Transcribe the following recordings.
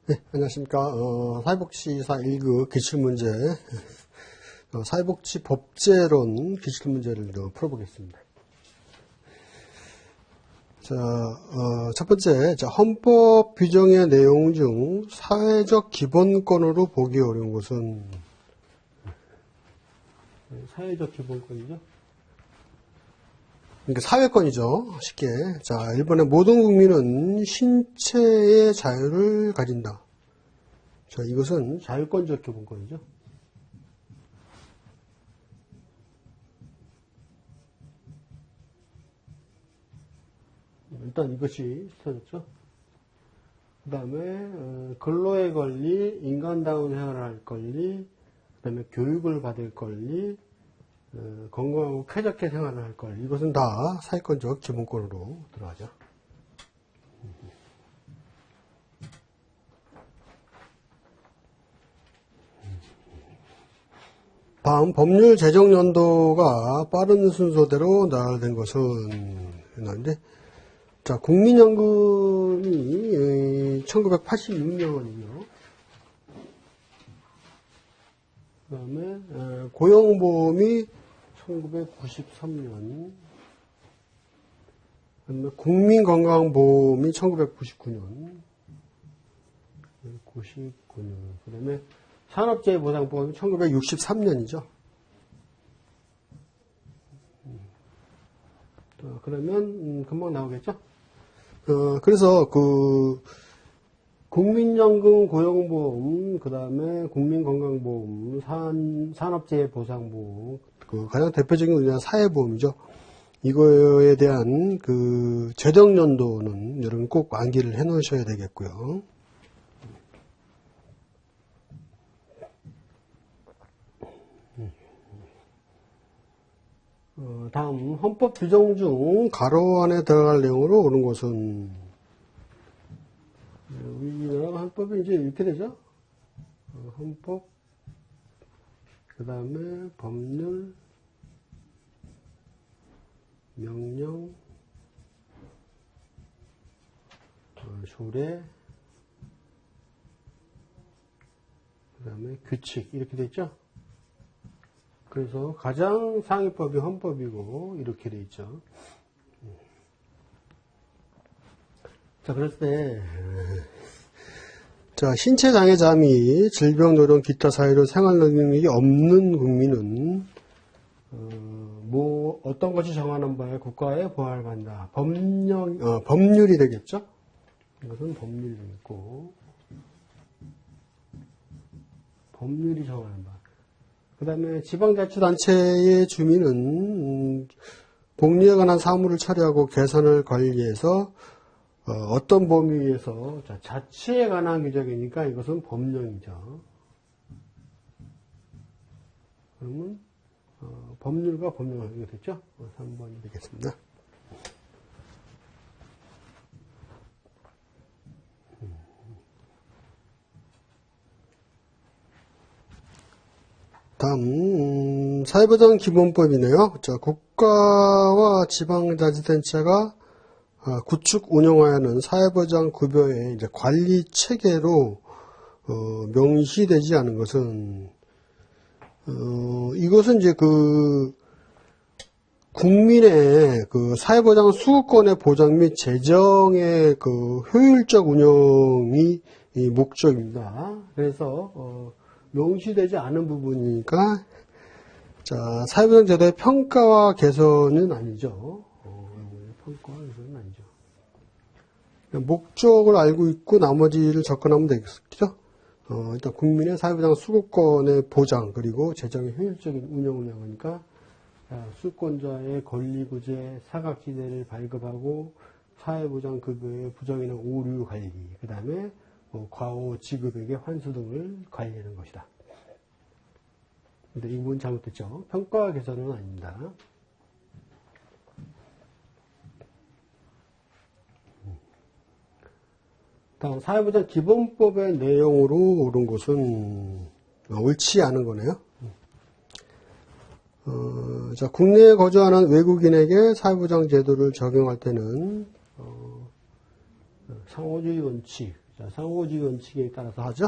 네, 안녕하십니까. 사회복지사 1급 기출문제, 사회복지 법제론 기출문제를 풀어보겠습니다. 자, 첫 번째, 헌법 규정의 내용 중 사회적 기본권으로 보기 어려운 것은 사회적 기본권이죠. 그러니까 사회권이죠. 쉽게. 자, 1번에 모든 국민은 신체의 자유를 가진다. 자, 이것은 자유권적 기본권이죠. 일단 이것이 스쳐졌죠. 그 다음에 근로의 권리, 인간다운 생활을 할 권리, 그 다음에 교육을 받을 권리, 건강하고 쾌적한 생활을 할 권리. 이것은 다 사회권적 기본권으로 들어가죠. 다음 법률 제정 연도가 빠른 순서대로 나열된 것은 있는데, 자, 국민연금이 1986년이고요. 그 다음에 고용보험이 1993년, 그 다음에 국민건강보험이 1999년, 그 다음에 산업재해보상보험이 1963년이죠. 그러면 금방 나오겠죠? 그래서 국민연금, 고용보험, 그 다음에 국민건강보험, 산업재해보상보험, 가장 대표적인 우리나라 사회보험이죠. 이거에 대한 제정연도는 여러분 꼭 암기를 해 놓으셔야 되겠고요. 다음 헌법 규정 중 가로 안에 들어갈 내용으로 오는 것은 우리나라 헌법이 이제 이렇게 되죠. 헌법, 그 다음에 법률, 명령, 조례, 그 다음에 규칙 이렇게 돼 있죠. 그래서 가장 상위법이 헌법이고 이렇게 돼 있죠. 자, 그럴 때 자, 신체장애자 및 질병, 노령, 기타 사유로 생활 능력이 없는 국민은 어떤 것이 정하는 바에 국가에 보호를 받는다. 법률이 되겠죠. 이것은 법률이 되겠고 법률이 정하는 바. 그 다음에 지방자치단체의 주민은 복리에 관한 사무를 처리하고 개선을 관리해서 어떤 범위 위에서 자치에 관한 규정이니까 이것은 법령이죠. 그러면 법률과 법령을 하게 됐죠. 3번이 되겠습니다. 다음 사회보장기본법이네요. 자, 국가와 지방자치단체가 구축 운영하여는 사회보장 급여의 이제 관리 체계로 명시되지 않은 것은 이것은 이제 국민의 사회보장 수급권의 보장 및 재정의 효율적 운영이 이 목적입니다. 그래서 명시되지 않은 부분이니까 자, 사회보장 제도의 평가와 개선은 아니죠. 평가와 개선은 아니죠. 목적을 알고 있고 나머지를 접근하면 되겠죠. 일단 국민의 사회보장 수급권의 보장 그리고 재정의 효율적인 운영을 하니까 수권자의 권리구제 사각지대를 발급하고 사회보장 급여의 부정이나 오류 관리 그 다음에 과오 지급액의 환수 등을 관리하는 것이다. 근데 이 부분 잘못됐죠. 평가와 개선은 아닙니다. 다음 사회보장 기본법의 내용으로 옳은 것은 옳지 않은 거네요. 자, 국내에 거주하는 외국인에게 사회보장 제도를 적용할 때는 상호주의 원칙, 자, 상호주의 원칙에 따라서 하죠.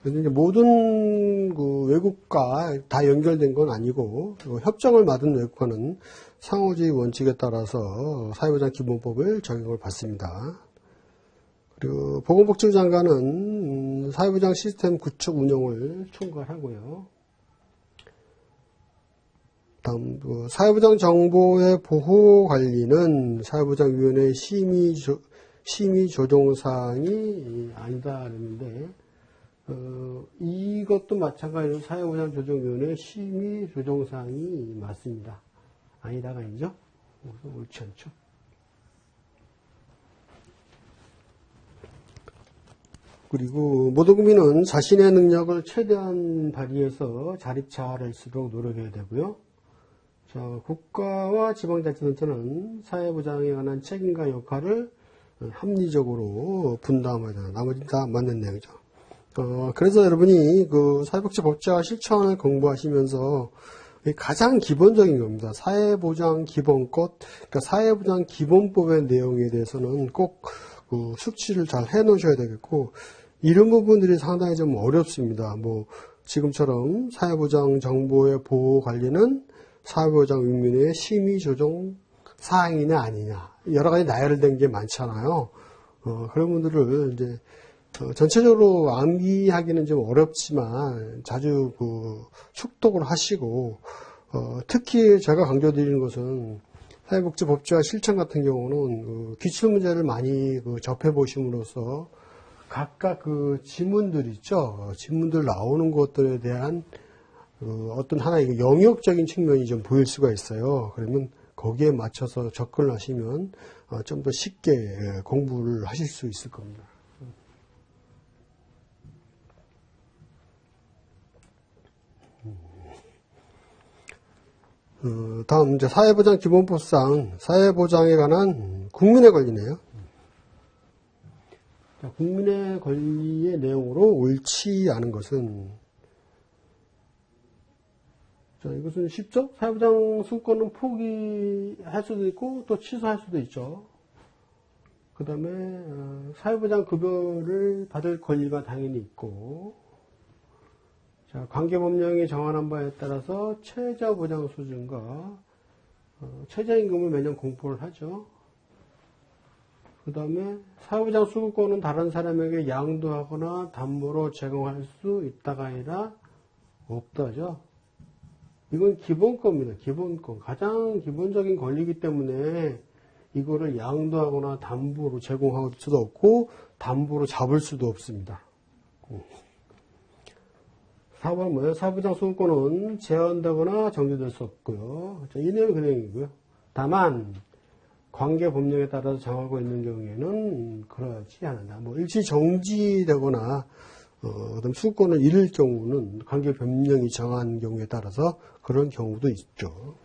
그래서 이제 모든 그 외국과 다 연결된 건 아니고, 협정을 받은 외국과는 상호주의 원칙에 따라서 사회보장 기본법을 적용을 받습니다. 그리고 보건복지부 장관은 사회보장 시스템 구축 운영을 총괄하고요. 다음, 사회보장 정보의 보호 관리는 사회보장위원회의 심의 조정사항이 아니다 그랬는데, 이것도 마찬가지로 사회보장조정위원회 심의 조정사항이 맞습니다. 아니다가 아니죠? 옳지 않죠? 그리고 모든 국민은 자신의 능력을 최대한 발휘해서 자립잘할수록 노력해야 되고요. 자, 국가와 지방자치단체는 사회보장에 관한 책임과 역할을 합리적으로 분담해야 된다. 나머지 다 맞는 내용이죠. 그래서 여러분이 그 사회복지법제화 실천을 공부하시면서 가장 기본적인 겁니다. 사회보장 기본법, 그러니까 사회보장 기본법의 내용에 대해서는 꼭 그 숙지를 잘 해 놓으셔야 되겠고, 이런 부분들이 상당히 좀 어렵습니다. 뭐, 지금처럼 사회보장 정보의 보호 관리는 사회보장위원회의 심의 조정 사항이냐 아니냐. 여러 가지 나열된 게 많잖아요. 그런 분들을 이제, 전체적으로 암기하기는 좀 어렵지만 자주 그 숙독을 하시고, 특히 제가 강조드리는 것은 사회복지법제화 실천 같은 경우는 그 기출문제를 많이 그 접해보심으로써 각각 그 지문들 있죠. 지문들 나오는 것들에 대한 어떤 하나의 영역적인 측면이 좀 보일 수가 있어요. 그러면 거기에 맞춰서 접근을 하시면 좀 더 쉽게 공부를 하실 수 있을 겁니다. 다음 이제 사회보장 기본법상 사회보장에 관한 국민의 권리네요. 자, 국민의 권리의 내용으로 옳지 않은 것은, 자, 이것은 쉽죠? 사회보장 수권은 포기할 수도 있고 또 취소할 수도 있죠. 그 다음에 사회보장 급여를 받을 권리가 당연히 있고, 자, 관계법령이 정한한 바에 따라서 최저보장 수준과 최저임금을 매년 공포를 하죠. 그 다음에 사회보장 수급권은 다른 사람에게 양도하거나 담보로 제공할 수 있다가 아니라 없다죠. 이건 기본권입니다. 기본권. 가장 기본적인 권리이기 때문에 이거를 양도하거나 담보로 제공할 수도 없고 담보로 잡을 수도 없습니다. 4번 뭐예요? 사회보장 수급권은 제한되거나 정지될 수 없고요. 이 내용이 그 내용이고요. 다만 관계 법령에 따라서 정하고 있는 경우에는 그렇지 않는다. 뭐 일시 정지되거나 그다음 수급권을 잃을 경우는 관계 법령이 정한 경우에 따라서 그런 경우도 있죠.